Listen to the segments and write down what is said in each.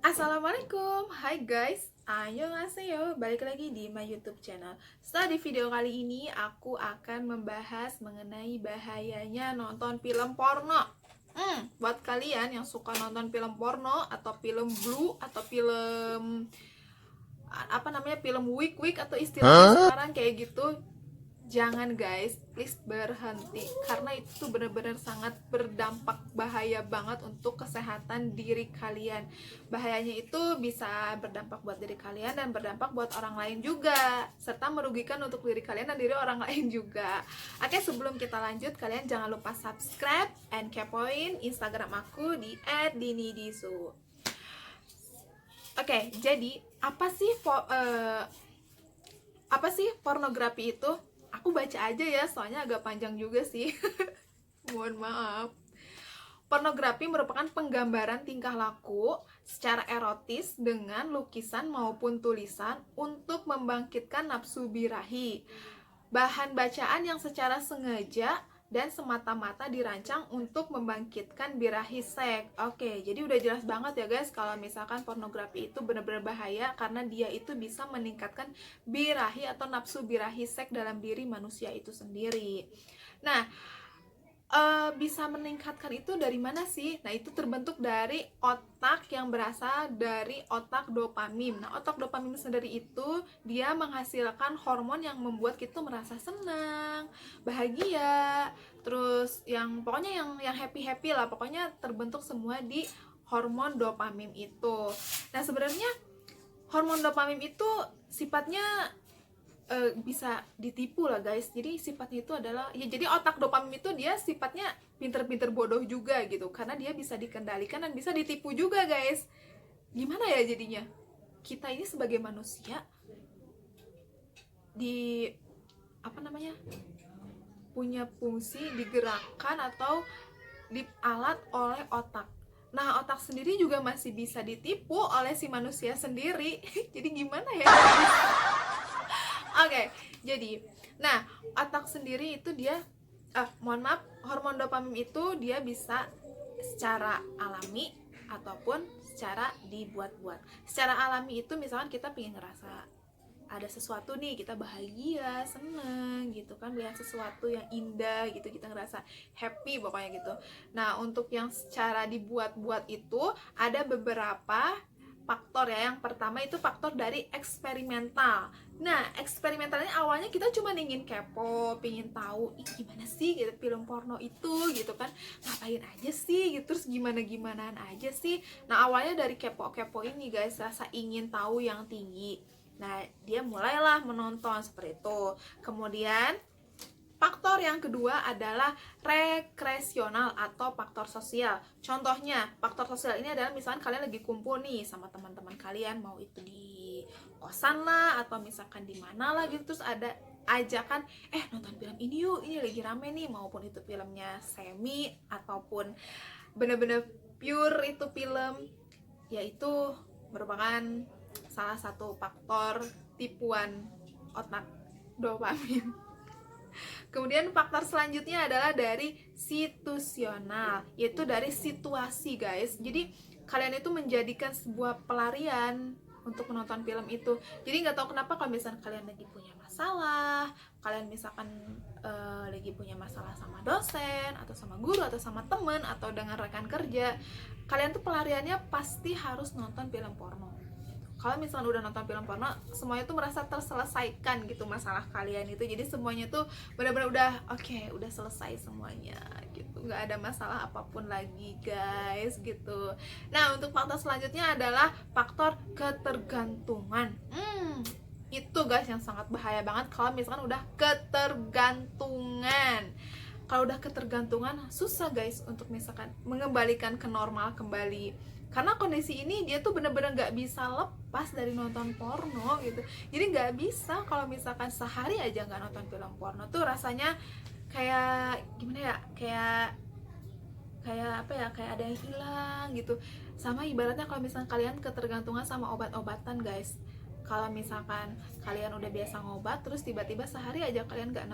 Assalamualaikum, hai guys, annyeonghaseyo, balik lagi di my YouTube channel. Setelah di video kali ini, aku akan membahas mengenai bahayanya nonton film porno. Buat kalian yang suka nonton film porno atau film blue atau film film week week atau istilahnya sekarang kayak gitu, jangan guys, please berhenti karena itu benar-benar sangat berdampak bahaya banget untuk kesehatan diri kalian. Bahayanya itu bisa berdampak buat diri kalian dan berdampak buat orang lain juga, serta merugikan untuk diri kalian dan diri orang lain juga. Oke, sebelum kita lanjut, kalian jangan lupa subscribe and kepoin Instagram aku di @dinidisu. Oke, jadi apa sih pornografi itu? Aku baca aja ya, soalnya agak panjang juga sih. Mohon maaf. Pornografi merupakan penggambaran tingkah laku secara erotis dengan lukisan maupun tulisan untuk membangkitkan nafsu birahi. Bahan bacaan yang secara sengaja dan semata-mata dirancang untuk membangkitkan birahi seks. Oke, jadi udah jelas banget ya guys kalau misalkan pornografi itu benar-benar bahaya karena dia itu bisa meningkatkan birahi atau nafsu birahi seks dalam diri manusia itu sendiri. Nah, bisa meningkatkan itu dari mana sih? Nah, itu terbentuk dari otak yang berasal dari otak dopamin. Nah, otak dopamin sendiri itu dia menghasilkan hormon yang membuat kita merasa senang, bahagia, terus pokoknya yang happy-happy lah. Pokoknya terbentuk semua di hormon dopamin itu. Nah, sebenarnya hormon dopamin itu sifatnya bisa ditipu lah guys. Jadi sifatnya itu adalah jadi otak dopamin itu dia sifatnya pinter-pinter bodoh juga gitu, karena dia bisa dikendalikan dan bisa ditipu juga guys. Gimana ya jadinya? Kita ini sebagai manusia di punya fungsi digerakkan atau dialat oleh otak. Nah, otak sendiri juga masih bisa ditipu oleh si manusia sendiri. Jadi gimana ya? Oke, jadi otak sendiri itu dia hormon dopamin itu dia bisa secara alami ataupun secara dibuat-buat. Secara alami itu misalkan kita pengen ngerasa ada sesuatu nih, kita bahagia, seneng gitu kan, melihat sesuatu yang indah gitu, kita ngerasa happy pokoknya gitu. Nah, untuk yang secara dibuat-buat itu ada beberapa faktor ya. Yang pertama itu faktor dari eksperimental. Nah, eksperimentalnya awalnya kita cuma ingin kepo, pengen tahu gimana sih gitu film porno itu gitu kan, ngapain aja sih gitu, terus gimana-gimanaan aja sih. Nah, awalnya dari kepo-kepo ini guys, rasa ingin tahu yang tinggi. Nah, dia mulailah menonton seperti itu. Kemudian faktor yang kedua adalah rekreasional atau faktor sosial. Contohnya, faktor sosial ini adalah misalkan kalian lagi kumpul nih sama teman-teman kalian, mau itu di kosan lah atau misalkan di mana lah gitu, terus ada ajakan nonton film ini yuk, ini lagi rame nih, maupun itu filmnya semi ataupun bener-bener pure itu film, yaitu merupakan salah satu faktor tipuan otak dopamin. Kemudian faktor selanjutnya adalah dari situasional, yaitu dari situasi guys. Jadi kalian itu menjadikan sebuah pelarian untuk menonton film itu. Jadi nggak tahu kenapa kalau misalkan kalian lagi punya masalah, kalian misalkan lagi punya masalah sama dosen atau sama guru atau sama teman atau dengan rekan kerja, kalian tuh pelariannya pasti harus nonton film porno. Kalau misalnya udah nonton film porno, semuanya tuh merasa terselesaikan gitu masalah kalian itu. Jadi semuanya tuh benar-benar udah oke, udah selesai semuanya gitu, nggak ada masalah apapun lagi guys gitu. Nah, untuk faktor selanjutnya adalah faktor ketergantungan. Itu guys yang sangat bahaya banget kalau misalkan udah ketergantungan. Kalau udah ketergantungan susah guys untuk misalkan mengembalikan ke normal kembali, karena kondisi ini dia tuh bener-bener nggak bisa lepas dari nonton porno gitu. Jadi nggak bisa kalau misalkan sehari aja nggak nonton film porno tuh rasanya kayak gimana ya, kayak ada yang hilang gitu. Sama ibaratnya kalau misalkan kalian ketergantungan sama obat-obatan guys. Kalau misalkan kalian udah biasa ngobat, terus tiba-tiba sehari aja kalian nggak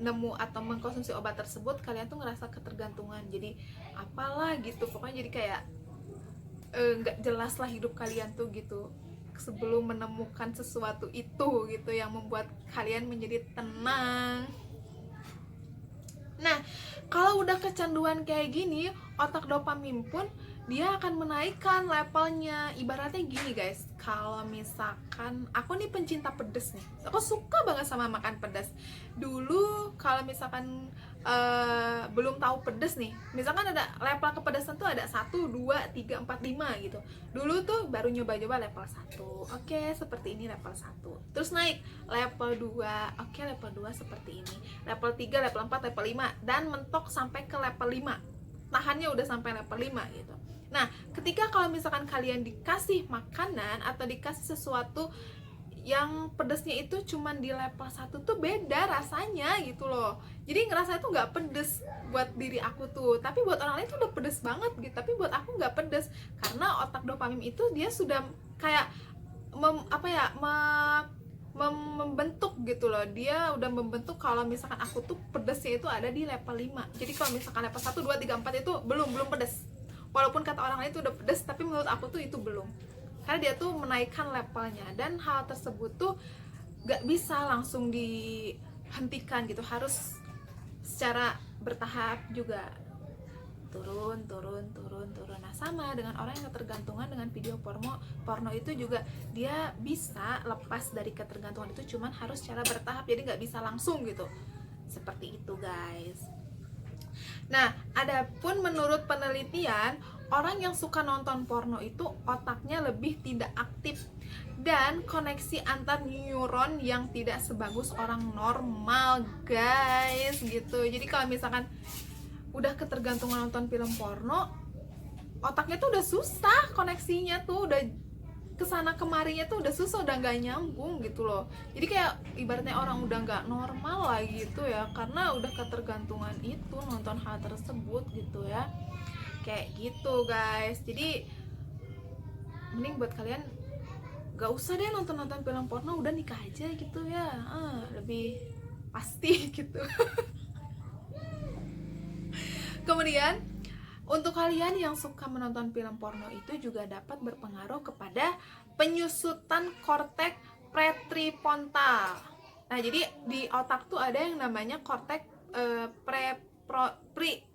nemu atau mengkonsumsi obat tersebut, kalian tuh ngerasa ketergantungan, jadi apalah gitu, pokoknya jadi kayak nggak jelas lah hidup kalian tuh gitu sebelum menemukan sesuatu itu gitu yang membuat kalian menjadi tenang. Nah, kalau udah kecanduan kayak gini, otak dopamin pun dia akan menaikkan levelnya. Ibaratnya gini guys, kalau misalkan aku nih pencinta pedes nih, aku suka banget sama makan pedas. Dulu kalau misalkan belum tahu pedes nih, misalkan ada level kepedasan tuh ada 1, 2, 3, 4, 5 gitu. Dulu tuh baru nyoba-nyoba level 1. Oke, seperti ini level 1. Terus naik level 2. Oke, level 2 seperti ini. Level 3, level 4, level 5 dan mentok sampai ke level 5. Tahannya udah sampai level 5 gitu. Nah, ketika kalau misalkan kalian dikasih makanan atau dikasih sesuatu yang pedesnya itu cuman di level 1 tuh beda rasanya gitu loh. Jadi ngerasa itu nggak pedes buat diri aku tuh, tapi buat orang lain tuh udah pedes banget gitu. Tapi buat aku nggak pedes karena otak dopamin itu dia sudah kayak membentuk gitu loh. Dia udah membentuk kalau misalkan aku tuh pedesnya itu ada di level 5. Jadi kalau misalkan level 1, 2, 3, 4 itu belum pedes. Walaupun kata orang lain itu udah pedes, tapi menurut aku tuh itu belum. Karena dia tuh menaikkan levelnya, dan hal tersebut tuh gak bisa langsung dihentikan gitu, harus secara bertahap juga, turun. Nah, sama dengan orang yang ketergantungan dengan video porno itu juga dia bisa lepas dari ketergantungan itu, cuman harus secara bertahap, jadi gak bisa langsung gitu. Seperti itu guys. Nah, adapun menurut penelitian, orang yang suka nonton porno itu otaknya lebih tidak aktif dan koneksi antar neuron yang tidak sebagus orang normal, guys, gitu. Jadi kalau misalkan udah ketergantungan nonton film porno, otaknya tuh udah susah koneksinya tuh, udah kesana kemarinya tuh udah susah, udah nggak nyambung gitu loh. Jadi kayak ibaratnya orang udah nggak normal lah gitu ya, karena udah ketergantungan itu nonton hal tersebut gitu ya, kayak gitu guys. Jadi mending buat kalian nggak usah deh nonton film porno, udah nikah aja gitu ya, lebih pasti gitu. Kemudian untuk kalian yang suka menonton film porno itu juga dapat berpengaruh kepada penyusutan korteks prefrontal. Nah, jadi di otak tuh ada yang namanya korteks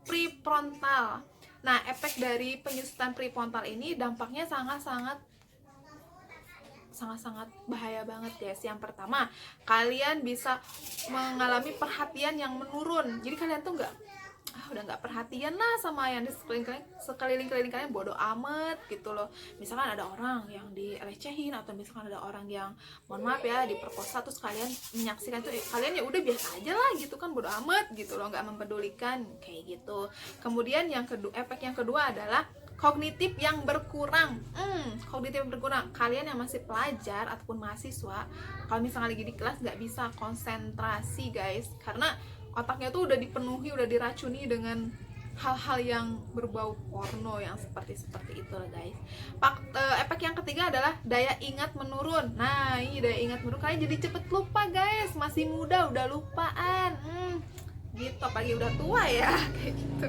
prefrontal. Nah, efek dari penyusutan prefrontal ini dampaknya sangat-sangat bahaya banget guys. Yang pertama, kalian bisa mengalami perhatian yang menurun. Jadi kalian tuh udah nggak perhatian lah sama yang di sekeliling kalian, bodoh amat gitu loh. Misalkan ada orang yang dilecehin, atau misalkan ada orang yang mohon maaf ya diperkosa, terus kalian menyaksikan itu, kalian ya udah biasa aja lah gitu kan, bodoh amat gitu loh, nggak mempedulikan kayak gitu. Kemudian efek yang kedua adalah kognitif yang berkurang. Kognitif yang berkurang, kalian yang masih pelajar ataupun mahasiswa, kalau misalnya lagi di kelas nggak bisa konsentrasi guys, karena otaknya tuh udah dipenuhi, udah diracuni dengan hal-hal yang berbau porno yang seperti itu lah guys. Efek yang ketiga adalah daya ingat menurun. Nah, ini daya ingat menurun, kalian jadi cepet lupa guys, masih muda udah lupaan, gitu, apalagi udah tua ya, kayak gitu.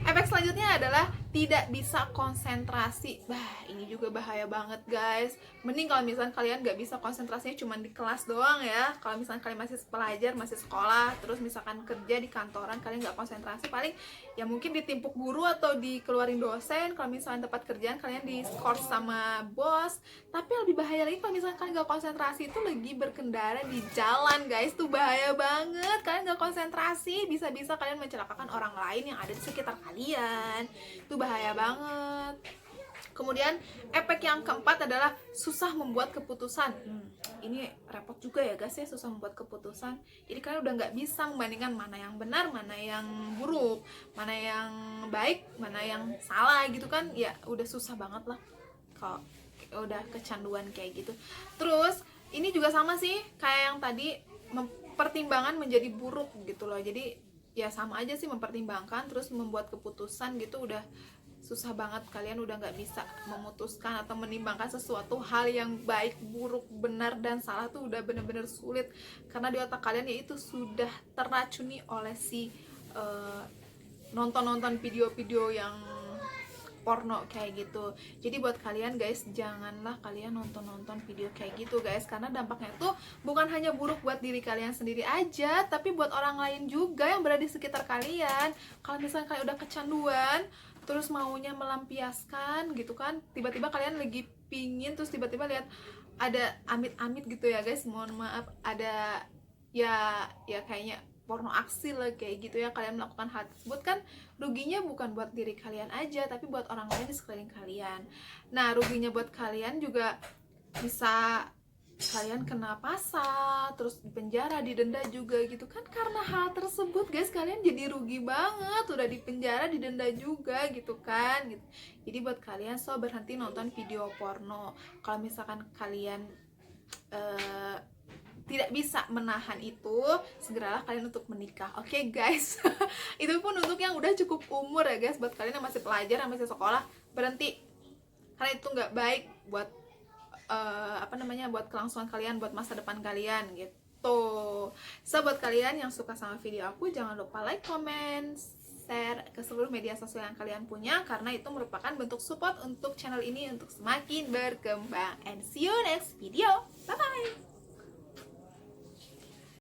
Efek selanjutnya adalah tidak bisa konsentrasi. Ini juga bahaya banget guys. Mending kalau misalnya kalian gak bisa konsentrasinya cuma di kelas doang ya. Kalau misalnya kalian masih pelajar, masih sekolah, terus misalkan kerja di kantoran, kalian gak konsentrasi, paling ya mungkin ditimpuk guru atau dikeluarin dosen. Kalau misalnya tempat kerjaan kalian diskors sama bos. Tapi yang lebih bahaya lagi kalau misalnya kalian gak konsentrasi itu lagi berkendara di jalan guys. Itu bahaya banget. Kalian gak konsentrasi, bisa-bisa kalian mencelakakan orang lain yang ada di sekitar kalian. Itu bahaya banget. Kemudian efek yang keempat adalah susah membuat keputusan. Ini repot juga ya guys ya, susah membuat keputusan. Jadi kalian udah nggak bisa membandingkan mana yang benar, mana yang buruk, mana yang baik, mana yang salah gitu kan. Ya udah susah banget lah kalau udah kecanduan kayak gitu. Terus ini juga sama sih kayak yang tadi, pertimbangan menjadi buruk gitu loh. Jadi ya sama aja sih, mempertimbangkan terus membuat keputusan gitu udah susah banget. Kalian udah nggak bisa memutuskan atau menimbangkan sesuatu hal yang baik, buruk, benar, dan salah tuh udah bener-bener sulit, karena di otak kalian ya itu sudah terracuni oleh si nonton-nonton video-video yang porno kayak gitu. Jadi buat kalian guys, janganlah kalian nonton video kayak gitu guys, karena dampaknya tuh bukan hanya buruk buat diri kalian sendiri aja, tapi buat orang lain juga yang berada di sekitar kalian. Kalau misalnya kalian udah kecanduan, terus maunya melampiaskan gitu kan, tiba-tiba kalian lagi pingin, terus tiba-tiba lihat ada amit-amit gitu ya guys, mohon maaf, ada ya kayaknya porno aksi lah kayak gitu ya, kalian melakukan hal tersebut kan ruginya bukan buat diri kalian aja, tapi buat orang lain di sekeliling kalian. Nah, ruginya buat kalian juga bisa kalian kena pasal, terus dipenjara, didenda juga gitu kan, karena hal tersebut guys, kalian jadi rugi banget, udah dipenjara, didenda juga gitu kan gitu. Jadi buat kalian, so berhenti nonton video porno. Kalau misalkan kalian tidak bisa menahan itu, segeralah kalian untuk menikah, oke guys. Itu pun untuk yang udah cukup umur ya guys. Buat kalian yang masih pelajar, yang masih sekolah, berhenti, karena itu nggak baik buat buat kelangsungan kalian, buat masa depan kalian gitu. So buat kalian yang suka sama video aku, jangan lupa like, comment, share ke seluruh media sosial yang kalian punya, karena itu merupakan bentuk support untuk channel ini untuk semakin berkembang. And see you next video, bye bye.